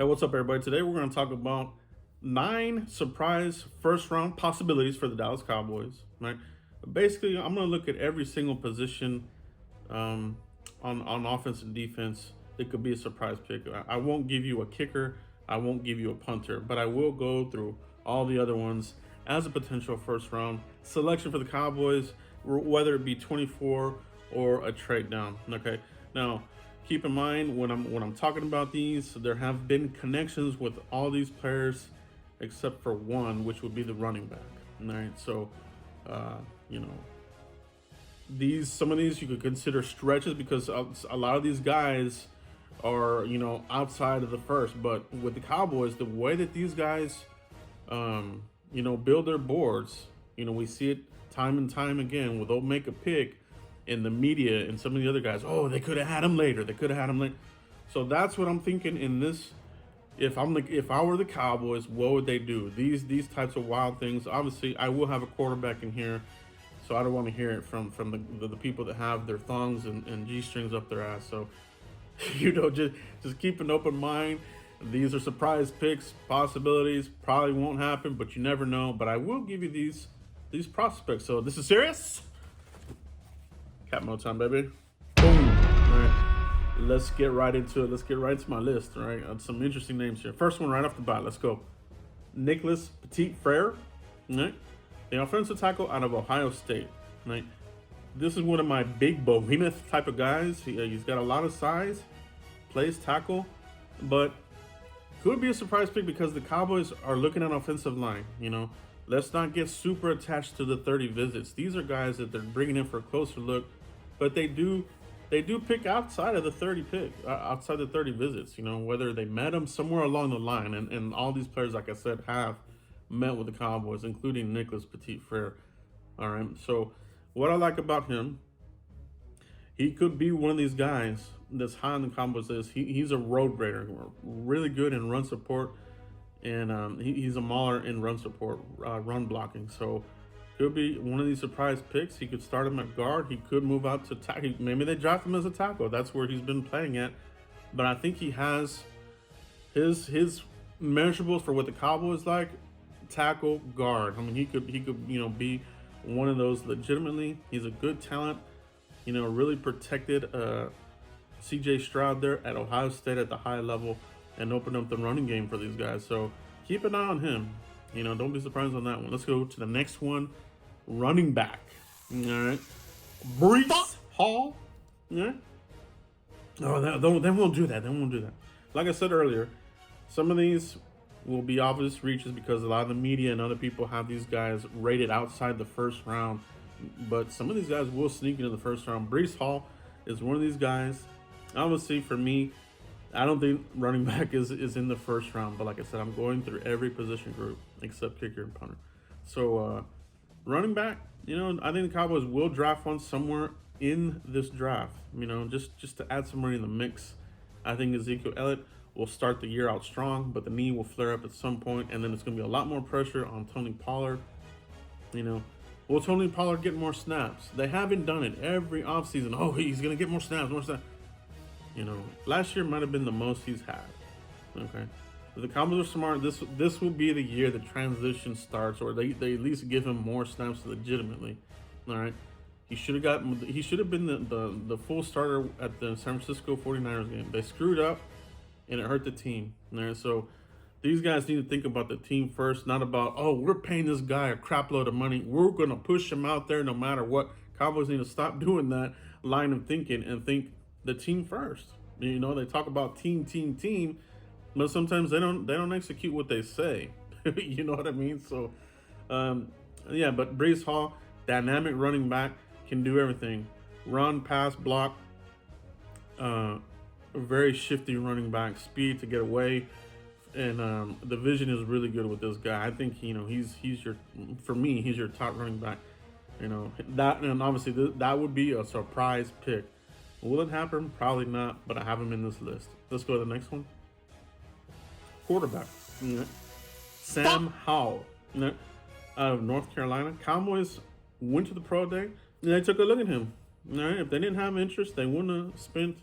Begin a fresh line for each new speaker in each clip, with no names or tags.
Hey, what's up, everybody? Today we're going to talk about 9 surprise first round possibilities for the Dallas Cowboys. Right? Basically, I'm going to look at every single position um, on offense and defense. It could be a surprise pick. I won't give you a kicker. I won't give you a punter, but I will go through all the other ones as a potential first round selection for the Cowboys, whether it be 24 or a trade down. Okay, now keep in mind when I'm talking about these, there have been connections with all these players except for one, which would be the running back. All right, so uh, you know some of these you could consider stretches because a lot of these guys are outside of the first. But with the Cowboys, the way that these guys build their boards, we see it time and time again where they'll make a pick in the media and some of the other guys. Oh, they could have had him later. They could have had him later. So that's what I'm thinking in this. If I were the Cowboys, what would they do? These types of wild things. Obviously, I will have a quarterback in here, so I don't want to hear it from the people that have their thongs and G strings up their ass. So just keep an open mind. These are surprise picks, possibilities. Probably won't happen, but you never know. But I will give you these prospects. So this is serious. Cat mode time, baby. Boom. All right. Let's get right into it. Let's get right into my list. All right. Some interesting names here. First one right off the bat. Let's go. Nicholas Petit-Frere. All right. The offensive tackle out of Ohio State. All right. This is one of my big behemoth type of guys. He's got a lot of size, plays tackle, but could be a surprise pick because the Cowboys are looking at offensive line. Let's not get super attached to the 30 visits. These are guys that they're bringing in for a closer look, but they do pick outside of the 30 outside the 30 visits. Whether they met them somewhere along the line, and all these players, like I said, have met with the Cowboys, including Nicholas Petit-Frere. All right, so what I like about him, he could be one of these guys that's high on the Cowboys list. He's a road grader, really good in run support, and he's a mauler in run support, run blocking. So could be one of these surprise picks. He could start him at guard. He could move out to tackle. Maybe they draft him as a tackle. That's where he's been playing at. But I think he has his measurables for what the Cowboys like: tackle, guard. I mean, he could be one of those legitimately. He's a good talent. Really protected C.J. Stroud there at Ohio State at the high level and opened up the running game for these guys. So keep an eye on him. Don't be surprised on that one. Let's go to the next one. Running back. All right. Brees Hall. Yeah. Oh, they won't do that. They won't do that. Like I said earlier, some of these will be obvious reaches because a lot of the media and other people have these guys rated outside the first round. But some of these guys will sneak into the first round. Brees Hall is one of these guys. Obviously, for me, I don't think running back is in the first round. But like I said, I'm going through every position group except kicker and punter. So running back, I think the Cowboys will draft one somewhere in this draft. Just to add some money in the mix. I think Ezekiel Elliott will start the year out strong, but the knee will flare up at some point, and then it's going to be a lot more pressure on Tony Pollard. Will Tony Pollard get more snaps? They haven't done it every offseason. Oh, he's going to get more snaps, Last year might have been the most he's had. Okay. If the Cowboys are smart, this will be the year the transition starts, or they at least give him more snaps legitimately. All right. He should have been the full starter at the San Francisco 49ers game. They screwed up and it hurt the team. All right. So these guys need to think about the team first, not about, oh, we're paying this guy a crap load of money. We're going to push him out there no matter what. Cowboys need to stop doing that line of thinking and think the team first. They talk about team, but sometimes they don't execute what they say. You know what I mean? So, yeah, but Brees Hall, dynamic running back, can do everything. Run, pass, block. Very shifty running back, speed to get away. And the vision is really good with this guy. I think he's your top running back. That, and obviously that would be a surprise pick. Will it happen? Probably not. But I have him in this list. Let's go to the next one. Quarterback. Sam Howell. Out of North Carolina. Cowboys went to the pro day and they took a look at him. All right, if they didn't have interest, they wouldn't have spent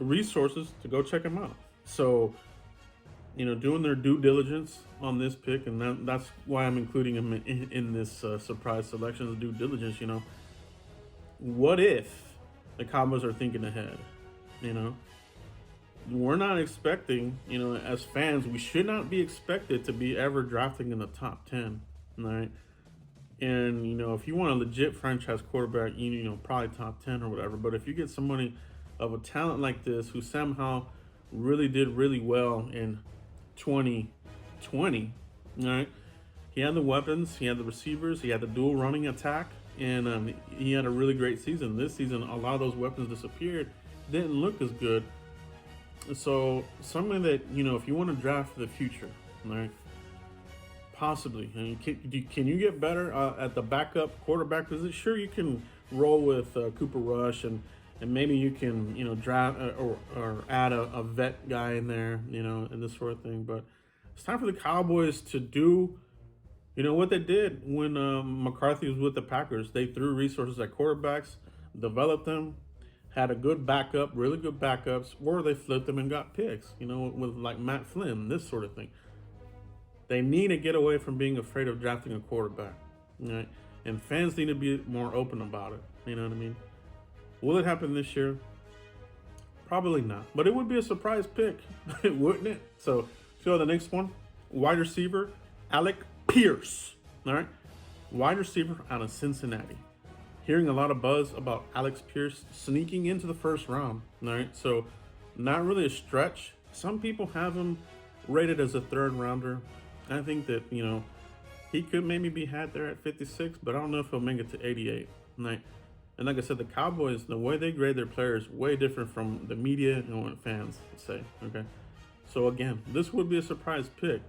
resources to go check him out. So, doing their due diligence on this pick, and that's why I'm including him in this surprise selection of due diligence. What if the Cowboys are thinking ahead? You know, we're not expecting, as fans, we should not be expected to be ever drafting in the top 10, right? And, if you want a legit franchise quarterback, probably top 10 or whatever. But if you get somebody of a talent like this who somehow really did really well in 2020, right? He had the weapons, he had the receivers, he had the dual running attack, and he had a really great season. This season, a lot of those weapons disappeared, didn't look as good. So, something that, if you want to draft for the future, right? Possibly. I mean, can you get better at the backup quarterback position? Sure, you can roll with Cooper Rush, and maybe you can, draft or add a vet guy in there, and this sort of thing. But it's time for the Cowboys to do, what they did when McCarthy was with the Packers. They threw resources at quarterbacks, developed them, had a good backup, really good backups, or they flipped them and got picks, with like Matt Flynn, this sort of thing. They need to get away from being afraid of drafting a quarterback, right? And fans need to be more open about it. You know what I mean? Will it happen this year? Probably not. But it would be a surprise pick, wouldn't it? So, let's go to the next one. Wide receiver, Alec Pierce. All right? Wide receiver out of Cincinnati. Hearing a lot of buzz about Alex Pierce sneaking into the first round. All right? So, not really a stretch. Some people have him rated as a third rounder. I think that, he could maybe be had there at 56, but I don't know if he'll make it to 88. Right? And like I said, the Cowboys, the way they grade their players, way different from the media and what fans say. Okay, so again, this would be a surprise pick,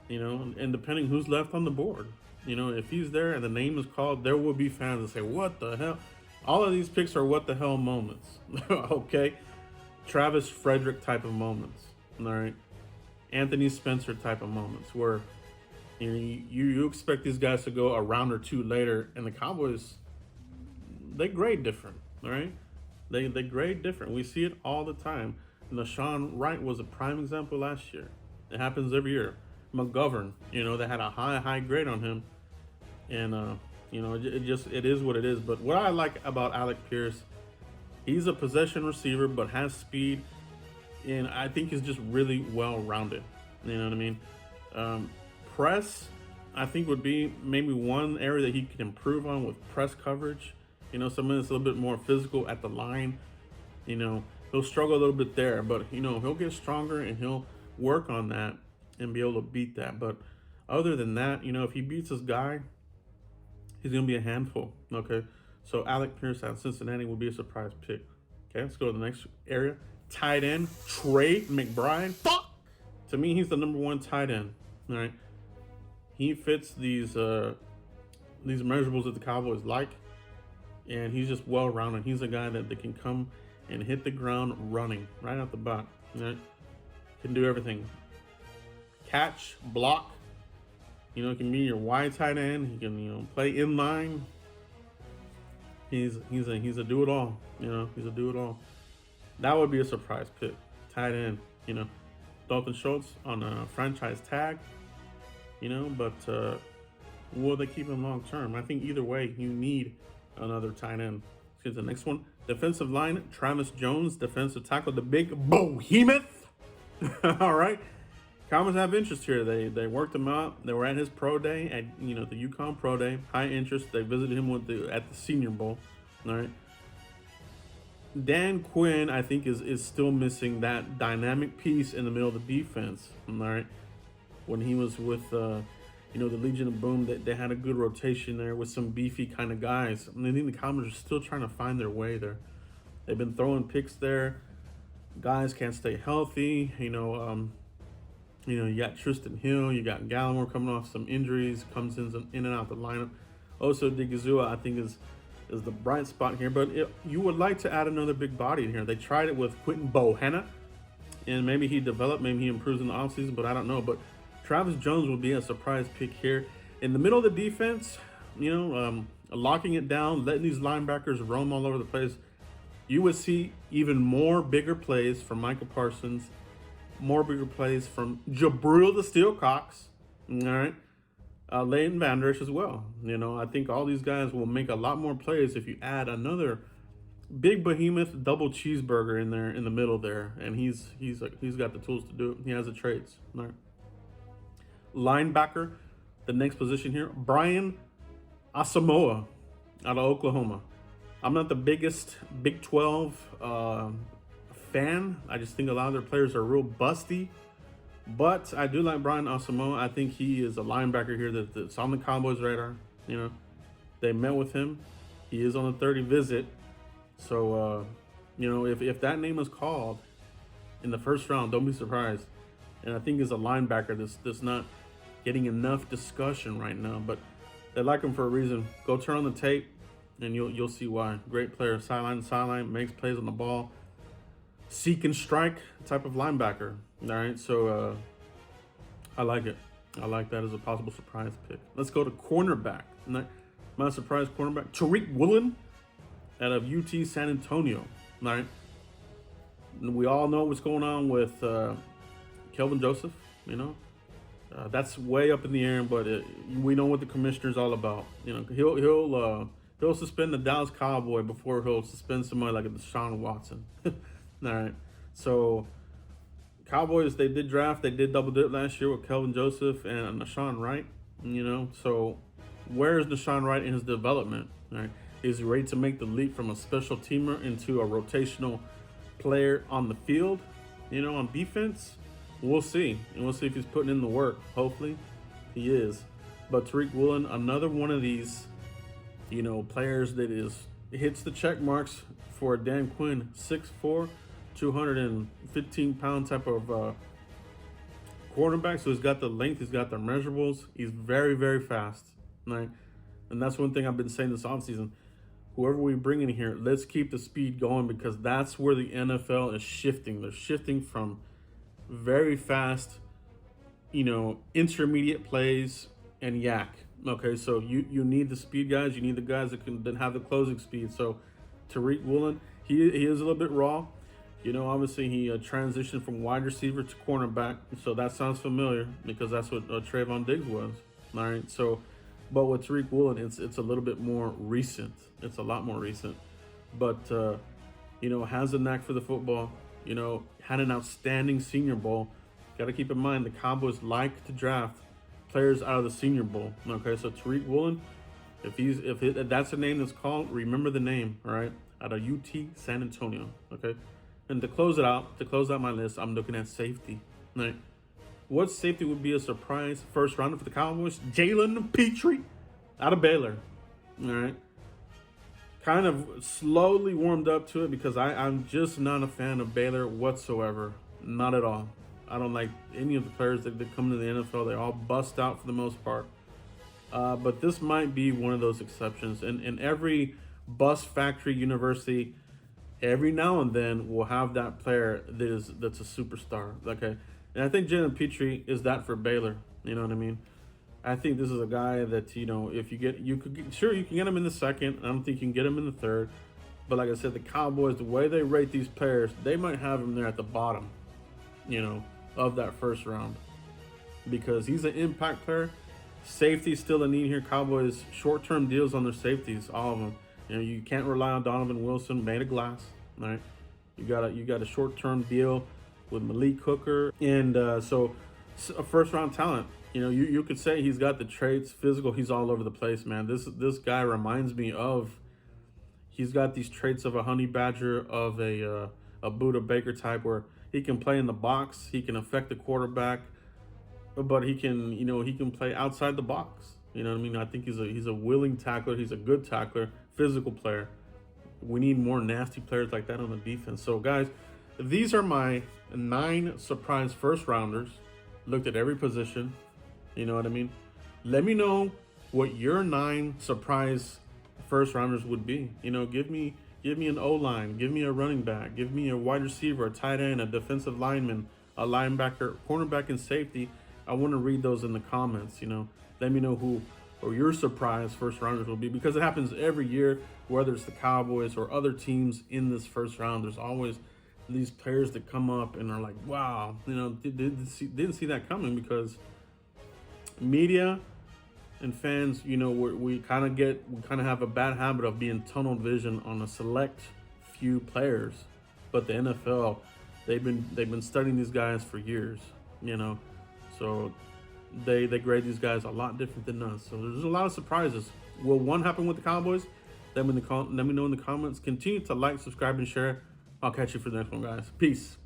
and depending who's left on the board, if he's there and the name is called, there will be fans that say, "What the hell?" All of these picks are what the hell moments. Okay, Travis Frederick type of moments. All right. Anthony Spencer type of moments where you expect these guys to go a round or two later, and the Cowboys, they grade different, all right? They grade different. We see it all the time. And Nashawn Wright was a prime example last year. It happens every year. McGovern, they had a high grade on him, and it is what it is. But what I like about Alec Pierce, he's a possession receiver but has speed. And I think he's just really well-rounded. You know what I mean? Press, I think, would be maybe one area that he could improve on with press coverage. Something that's a little bit more physical at the line. He'll struggle a little bit there. But, he'll get stronger and he'll work on that and be able to beat that. But other than that, if he beats this guy, he's going to be a handful. Okay? So Alec Pierce out of Cincinnati will be a surprise pick. Okay? Let's go to the next area. Tight end, Trey McBride. To me, he's the number one tight end. All right, he fits these measurables that the Cowboys like, and he's just well-rounded. He's a guy that can come and hit the ground running right out the bat. Right? Can do everything. Catch, block. Can be your wide tight end. He can play inline. He's a do-it-all. He's a do-it-all. That would be a surprise pick. Tight end, Dalton Schultz on a franchise tag, but will they keep him long term? I think either way, you need another tight end. Let's get to the next one. Defensive line, Travis Jones, defensive tackle, the big behemoth. All right. Cowboys have interest here. They worked him out. They were at his pro day at the UConn pro day. High interest. They visited him at the Senior Bowl. All right. Dan Quinn, I think, is still missing that dynamic piece in the middle of the defense. All right, when he was with the Legion of Boom, they had a good rotation there with some beefy kind of guys. I think the Cowboys are still trying to find their way there. They've been throwing picks there. Guys can't stay healthy. You got Tristan Hill, you got Gallimore coming off some injuries, comes in and out the lineup. Also, Digizua, I think, is the bright spot here, but you would like to add another big body in here. They tried it with Quentin Bohanna, and maybe he developed, maybe he improves in the offseason, but I don't know. But Travis Jones will be a surprise pick here. In the middle of the defense, locking it down, letting these linebackers roam all over the place. You would see even more bigger plays from Michael Parsons, more bigger plays from Jabril the Steel Cox, all right, Leighton Vander Esch as well. I think all these guys will make a lot more plays if you add another big behemoth double cheeseburger in there in the middle there, and he's got the tools to do it. He has the traits. All right. Linebacker, the next position here, Brian Asamoah out of Oklahoma. I'm not the biggest Big 12 fan. I just think a lot of their players are real busty. But I do like Brian Asamoah. I think he is a linebacker here that's on the Cowboys' radar. They met with him. He is on the 30 visit. So, if that name is called in the first round, don't be surprised. And I think he's a linebacker that's not getting enough discussion right now. But they like him for a reason. Go turn on the tape, and you'll see why. Great player, sideline to sideline, makes plays on the ball. Seek and strike type of linebacker. All right, so I like it. I like that as a possible surprise pick. Let's go to cornerback. My surprise cornerback, Tariq Woolen out of UT San Antonio. All right, we all know what's going on with Kelvin Joseph. That's way up in the air, but we know what the commissioner's all about. He'll suspend the Dallas Cowboy before he'll suspend somebody like a Deshaun Watson. All right, so Cowboys, they did double dip last year with Kelvin Joseph and Deshaun Wright. So where is Deshaun Wright in his development? All right, is he ready to make the leap from a special teamer into a rotational player on the field? On defense, we'll see, and we'll see if he's putting in the work. Hopefully, he is. But Tariq Woolen, another one of these, players that hits the check marks for Dan Quinn, 6'4", 215-pound type of quarterback. So he's got the length, he's got the measurables. He's very, very fast, right? And that's one thing I've been saying this offseason. Whoever we bring in here, let's keep the speed going, because that's where the NFL is shifting. They're shifting from very fast, intermediate plays and yak. Okay, so you need the speed guys. You need the guys that have the closing speed. So Tariq Woolen, he is a little bit raw. Obviously he transitioned from wide receiver to cornerback. So that sounds familiar because that's what Trayvon Diggs was. All right, so but with Tariq Woolen, it's a little bit more recent. It's a lot more recent. But, has a knack for the football. Had an outstanding Senior Bowl. Got to keep in mind, the Cowboys like to draft players out of the Senior Bowl. Okay, so Tariq Woolen, if that's a name that's called, remember the name, all right? Out of UT San Antonio, okay? And to close out my list, I'm looking at safety. All right. What safety would be a surprise first rounder for the Cowboys? Jalen Petrie out of Baylor. All right. Kind of slowly warmed up to it because I'm just not a fan of Baylor whatsoever. Not at all. I don't like any of the players that come to the NFL. They all bust out for the most part. But this might be one of those exceptions. And in every bus factory university, every now and then we'll have that player that's a superstar. Okay. And I think Jalen Petrie is that for Baylor. You know what I mean? I think this is a guy that, if you can get him in the second. I don't think you can get him in the third. But like I said, the Cowboys, the way they rate these players, they might have him there at the bottom, of that first round. Because he's an impact player. Safety's still a need here. Cowboys, short-term deals on their safeties, all of them. You can't rely on Donovan Wilson, made of glass. All right? You got a short-term deal with Malik Hooker, and so a first-round talent. You could say he's got the traits, physical. He's all over the place, man. This guy reminds me of. He's got these traits of a honey badger, of a Buda Baker type, where he can play in the box, he can affect the quarterback, but he can play outside the box. You know what I mean? I think he's a willing tackler. He's a good tackler, physical player. We need more nasty players like that on the defense. So, guys, these are my 9 surprise first rounders. Looked at every position. You know what I mean? Let me know what your 9 surprise first rounders would be. Give me an O-line, give me a running back, give me a wide receiver, a tight end, a defensive lineman, a linebacker, cornerback, and safety. I want to read those in the comments. Let me know or your surprise first rounders will be, because it happens every year, whether it's the Cowboys or other teams in this first round. There's always these players that come up and are like, wow, didn't see that coming, because media and fans, we kind of have a bad habit of being tunnel vision on a select few players. But the NFL, they've been studying these guys for years, so they grade these guys a lot different than us. So there's a lot of surprises. Will one happen with the Cowboys? Let me know in the comments. Continue to like, subscribe, and share. I'll catch you for the next one, guys. Peace.